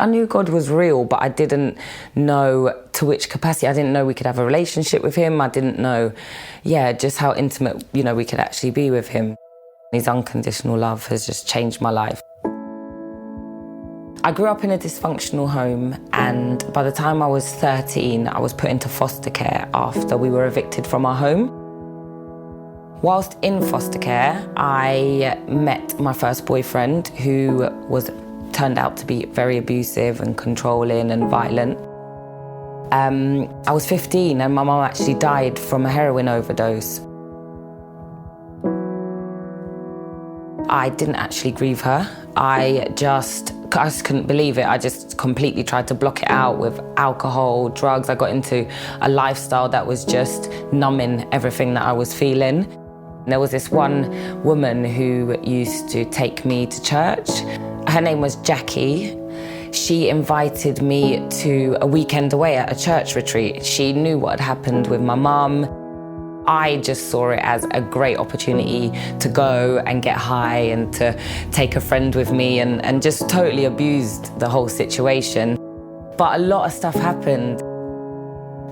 I knew God was real, but I didn't know to which capacity. I didn't know we could have a relationship with him. I didn't know, just how intimate, we could actually be with him. His unconditional love has just changed my life. I grew up in a dysfunctional home, and by the time I was 13, I was put into foster care after we were evicted from our home. Whilst in foster care, I met my first boyfriend, who turned out to be very abusive and controlling and violent. I was 15 and my mum actually died from a heroin overdose. I didn't actually grieve her. I just couldn't believe it. I just completely tried to block it out with alcohol, drugs. I got into a lifestyle that was just numbing everything that I was feeling. There was this one woman who used to take me to church. Her name was Jackie. She invited me to a weekend away at a church retreat. She knew what had happened with my mum. I just saw it as a great opportunity to go and get high and to take a friend with me and just totally abused the whole situation. But a lot of stuff happened.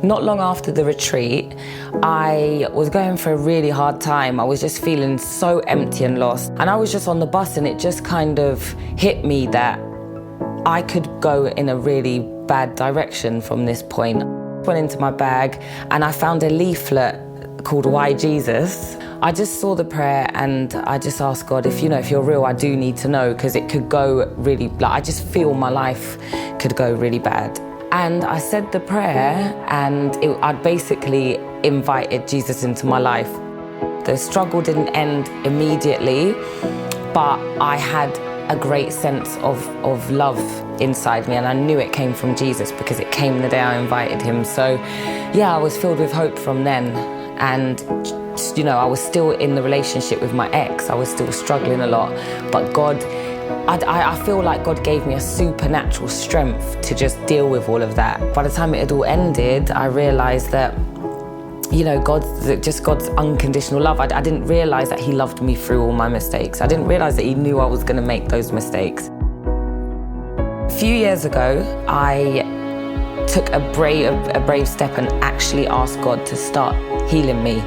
Not long after the retreat, I was going through a really hard time. I was just feeling so empty and lost. And I was just on the bus and it just kind of hit me that I could go in a really bad direction from this point. I went into my bag and I found a leaflet called Why Jesus. I just saw the prayer and I just asked God, if you're real, I do need to know, because it could go really, I just feel my life could go really bad. And I said the prayer and I'd basically invited Jesus into my life. The struggle didn't end immediately, but I had a great sense of love inside me, and I knew it came from Jesus because it came the day I invited him. So I was filled with hope from then. And I was still in the relationship with my ex. I was still struggling a lot, but God, I feel like God gave me a supernatural strength to just deal with all of that. By the time it had all ended, I realized that, God's unconditional love. I didn't realize that he loved me through all my mistakes. I didn't realize that he knew I was going to make those mistakes. A few years ago, I took a brave step and actually asked God to start healing me.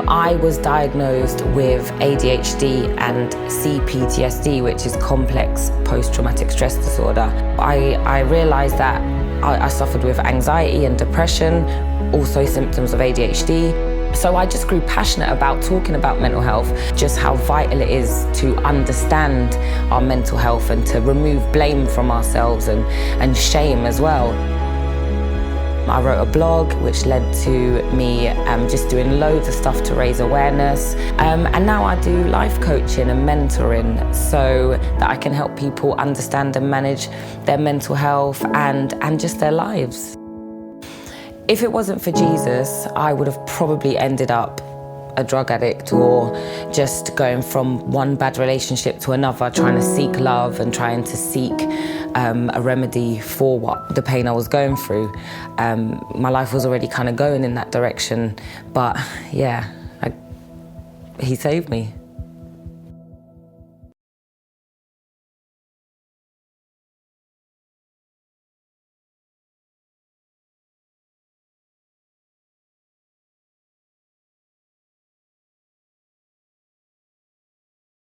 I was diagnosed with ADHD and CPTSD, which is complex post-traumatic stress disorder. I realized that I suffered with anxiety and depression, also symptoms of ADHD. So I just grew passionate about talking about mental health, just how vital it is to understand our mental health and to remove blame from ourselves and shame as well. I wrote a blog which led to me just doing loads of stuff to raise awareness. And now I do life coaching and mentoring so that I can help people understand and manage their mental health and just their lives. If it wasn't for Jesus, I would have probably ended up a drug addict or just going from one bad relationship to another, trying to seek love and trying to seek a remedy for the pain I was going through. My life was already kind of going in that direction, but he saved me.